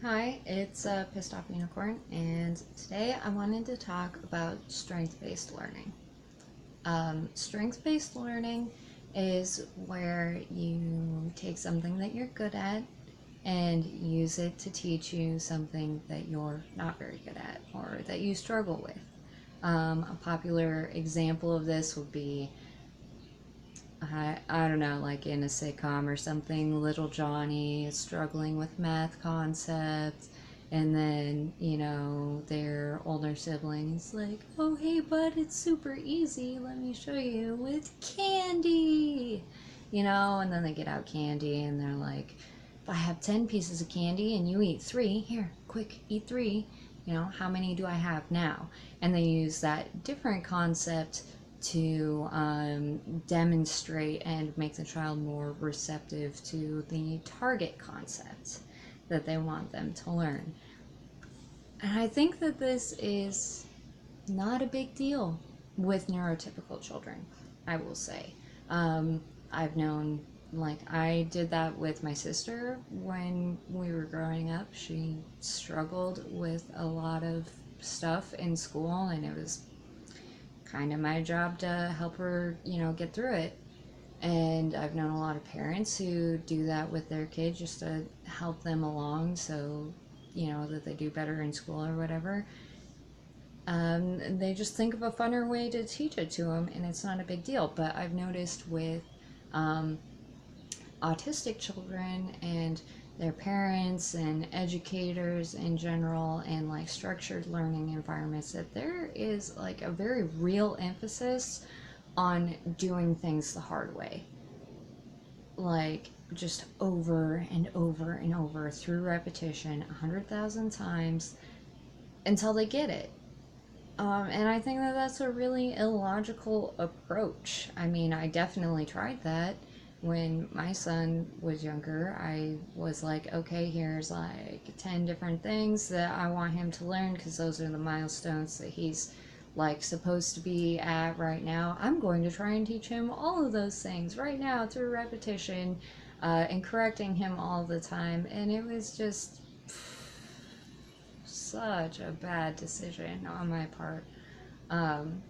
Hi, it's Pissed Off Unicorn, and today I wanted to talk about strength-based learning. Strength-based learning is where you take something that you're good at and use it to teach you something that you're not very good at or that you struggle with. A popular example of this would be I don't know, like in a sitcom or something, little Johnny is struggling with math concepts, and then, their older sibling is like, oh, hey, bud, it's super easy. Let me show you with candy. And then they get out candy and they're like, if I have 10 pieces of candy and you eat three, here, quick, eat three. How many do I have now? And they use that different concept to demonstrate and make the child more receptive to the target concept that they want them to learn. And I think that this is not a big deal with neurotypical children, I will say. Um, I've known, like, I did that with my sister when we were growing up. She struggled with a lot of stuff in school, and it was kind of my job to help her, get through it. And I've known a lot of parents who do that with their kids just to help them along so, that they do better in school or whatever. They just think of a funner way to teach it to them, and it's not a big deal. But I've noticed with um, autistic children and their parents and educators in general and like structured learning environments that there is like a very real emphasis on doing things the hard way, like just over and over and over through repetition 100,000 times until they get it. And I think that that's a really illogical approach. I mean, I definitely tried that when my son was younger. I was like, okay, here's like 10 different things that I want him to learn because those are the milestones that he's like supposed to be at right now. I'm going to try and teach him all of those things right now through repetition and correcting him all the time. And it was just such a bad decision on my part. Um,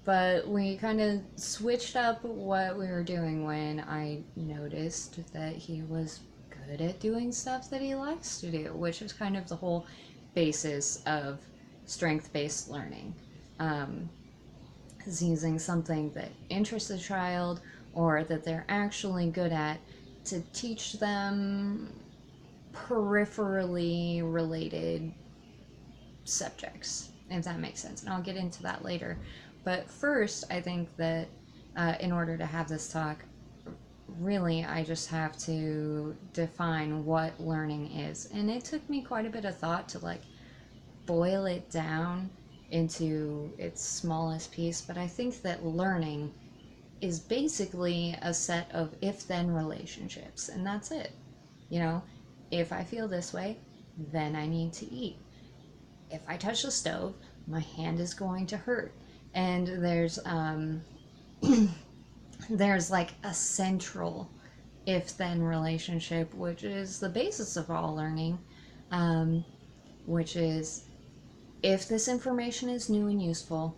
but we kind of switched up what we were doing when I noticed that he was good at doing stuff that he likes to do, which is kind of the whole basis of strength based learning. Um, is using something that interests the child or that they're actually good at to teach them peripherally related subjects, if that makes sense. And I'll get into that later. But first, I think that in order to have this talk, really, I just have to define what learning is. And it took me quite a bit of thought to like boil it down into its smallest piece. But I think that learning is basically a set of if then relationships. And that's it. You know, if I feel this way, then I need to eat. If I touch the stove, my hand is going to hurt. And there's like a central if then relationship, which is the basis of all learning, um, which is if this information is new and useful,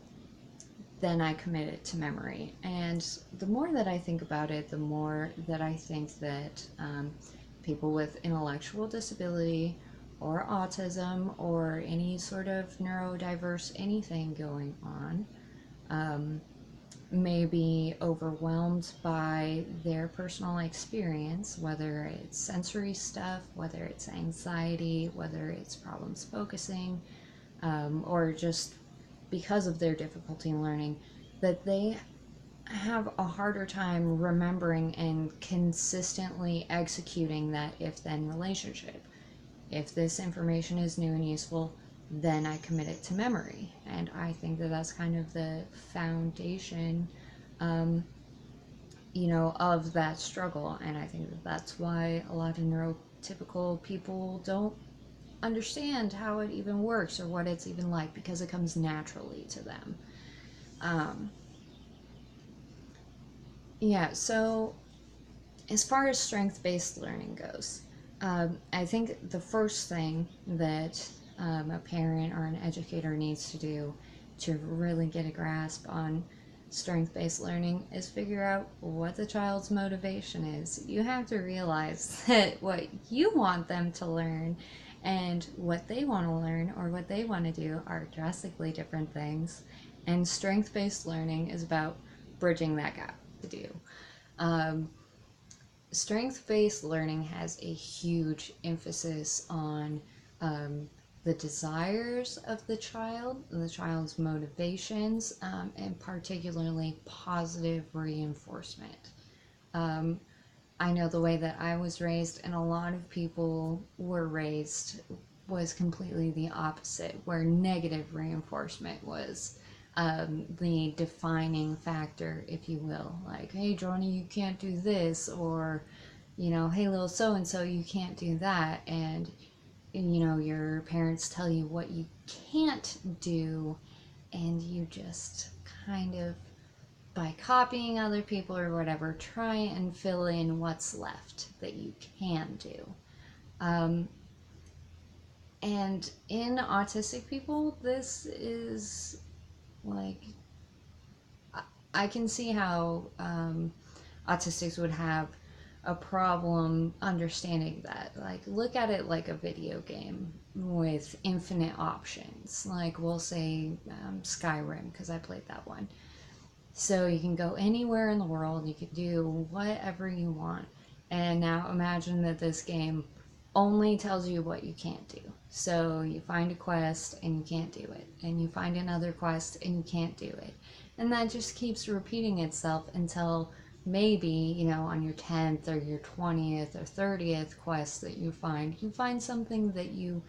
then I commit it to memory. And the more that I think about it, the more that I think that people with intellectual disability or autism or any sort of neurodiverse anything going on um, may be overwhelmed by their personal experience, whether it's sensory stuff, whether it's anxiety, whether it's problems focusing, or just because of their difficulty in learning, that they have a harder time remembering and consistently executing that if then relationship. If this information is new and useful, then I commit it to memory. And I think that that's kind of the foundation, um, of that struggle. And I think that that's why a lot of neurotypical people don't understand how it even works or what it's even like because it comes naturally to them. Um, yeah, so as far as strength based learning goes, I think the first thing that a parent or an educator needs to do to really get a grasp on strength based learning is figure out what the child's motivation is. You have to realize that what you want them to learn and what they want to learn or what they want to do are drastically different things. And strength based learning is about bridging that gap to do. Um, Strength-based learning has a huge emphasis on um, the desires of the child's motivations, and particularly positive reinforcement. Um, I know the way that I was raised, and a lot of people were raised, was completely the opposite, where negative reinforcement was the defining factor, if you will. Like, hey, Johnny, you can't do this, or, hey, little so and so, you can't do that. And, your parents tell you what you can't do, and you just kind of, by copying other people or whatever, try and fill in what's left that you can do. Um, and in autistic people, this is like, I can see how autistics would have a problem understanding that. Like, look at it like a video game with infinite options. Like, we'll say Skyrim, because I played that one. So you can go anywhere in the world, you can do whatever you want. And now imagine that this game only tells you what you can't do. So you find a quest and you can't do it. And you find another quest and you can't do it. And that just keeps repeating itself until maybe, on your 10th or your 20th or 30th quest that you find something that you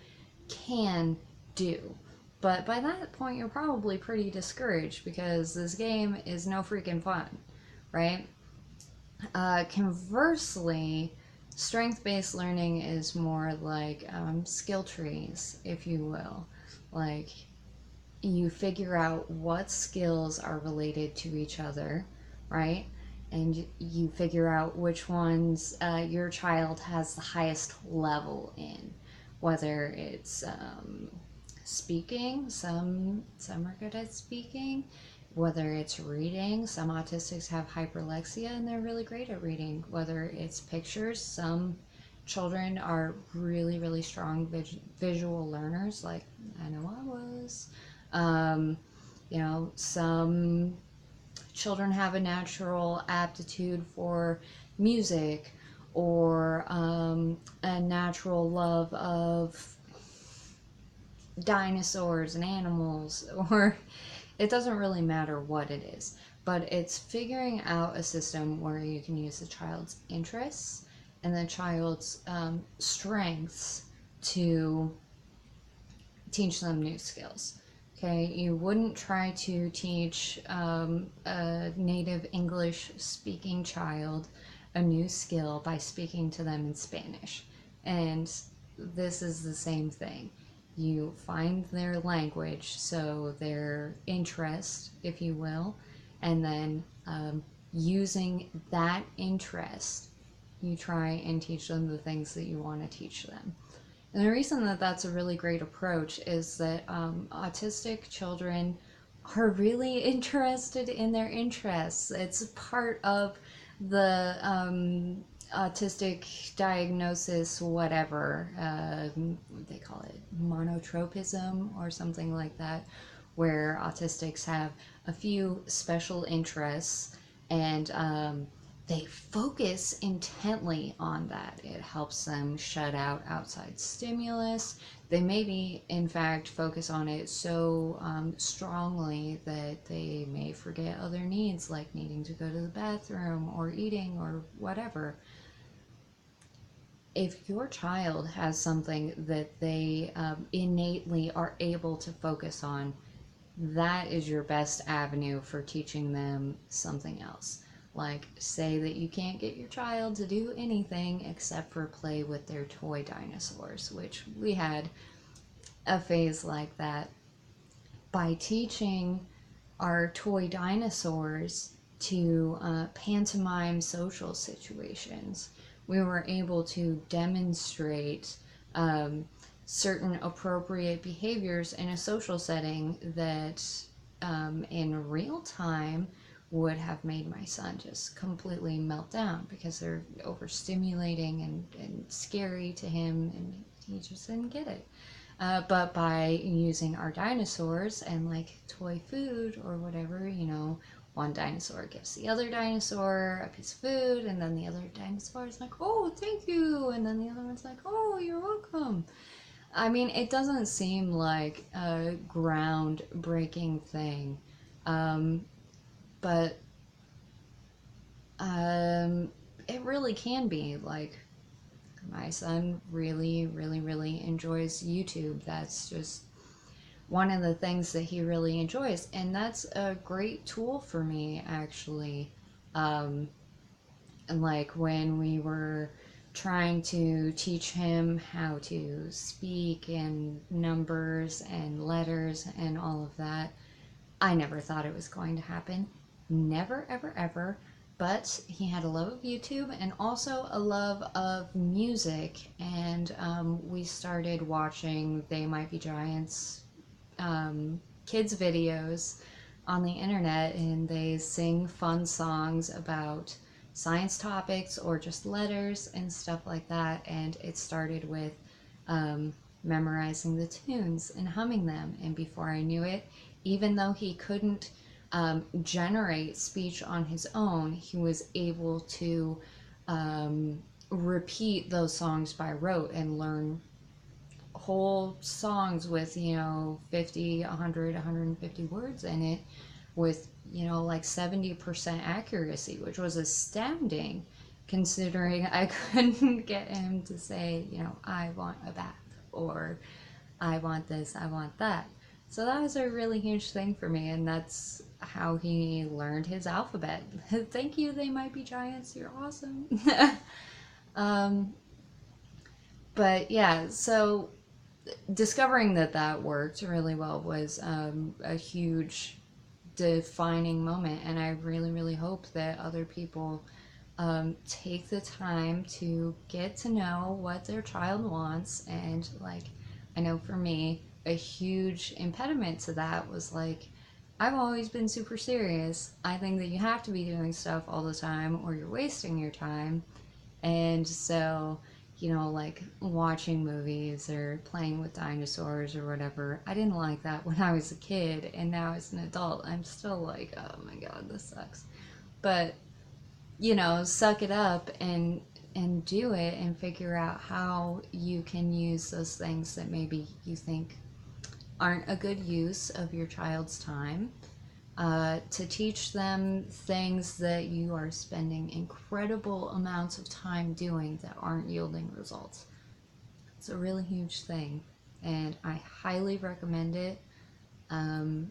can do. But by that point, you're probably pretty discouraged because this game is no freaking fun, right? Conversely, strength based learning is more like skill trees, if you will. Like, you figure out what skills are related to each other, right? And you figure out which ones your child has the highest level in, whether it's speaking, some are good at speaking, whether it's reading, some autistics have hyperlexia and they're really great at reading, whether it's pictures, some children are really really strong visual learners, like I know I was. Some children have a natural aptitude for music, or a natural love of dinosaurs and animals, or it doesn't really matter what it is, but it's figuring out a system where you can use the child's interests and the child's strengths to teach them new skills. Okay, you wouldn't try to teach a native English speaking child a new skill by speaking to them in Spanish. And this is the same thing. You find their language, so their interest, if you will, and then using that interest, you try and teach them the things that you want to teach them. And the reason that that's a really great approach is that autistic children are really interested in their interests. It's part of the autistic diagnosis, whatever they call it, monotropism or something like that, where autistics have a few special interests and they focus intently on that. It helps them shut out outside stimulus. They maybe, in fact, focus on it so strongly that they may forget other needs, like needing to go to the bathroom or eating or whatever. If your child has something that they innately are able to focus on, that is your best avenue for teaching them something else. Like, say that you can't get your child to do anything except for play with their toy dinosaurs, which we had a phase like that. By teaching our toy dinosaurs to pantomime social situations, we were able to demonstrate um, certain appropriate behaviors in a social setting that in real time would have made my son just completely melt down because they're overstimulating and scary to him, and he just didn't get it. But by using our dinosaurs and like toy food or whatever, one dinosaur gives the other dinosaur a piece of food, and then the other dinosaur is like, oh, thank you. And then the other one's like, oh, you're welcome. I mean, it doesn't seem like a groundbreaking thing, um, but it really can be. Like, my son really, really, really enjoys YouTube. That's just one of the things that he really enjoys, and that's a great tool for me, actually. Um, and like when we were trying to teach him how to speak and numbers and letters and all of that, I never thought it was going to happen. Never, ever, ever. But he had a love of YouTube and also a love of music. And we started watching They Might Be Giants kids' videos on the internet, and they sing fun songs about science topics or just letters and stuff like that. And it started with memorizing the tunes and humming them. And before I knew it, even though he couldn't generate speech on his own, he was able to repeat those songs by rote and learn whole songs with 50, 100, 150 words in it with like 70% accuracy, which was astounding considering I couldn't get him to say I want a bath or I want this, I want that. So that was a really huge thing for me, and that's how he learned his alphabet. Thank you, They Might Be Giants, you're awesome. um, but yeah, so discovering that worked really well was a huge defining moment, and I really, really hope that other people take the time to get to know what their child wants. And like, I know for me, a huge impediment to that was like, I've always been super serious. I think that you have to be doing stuff all the time or you're wasting your time. And so, like watching movies or playing with dinosaurs or whatever, I didn't like that when I was a kid. And now as an adult, I'm still like, oh my God, this sucks. But, suck it up and do it and figure out how you can use those things that maybe you think aren't a good use of your child's time, to teach them things that you are spending incredible amounts of time doing that aren't yielding results. It's a really huge thing, and I highly recommend it. Um,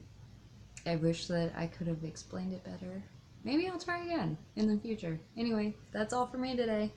I wish that I could have explained it better. Maybe I'll try again in the future. Anyway, that's all for me today.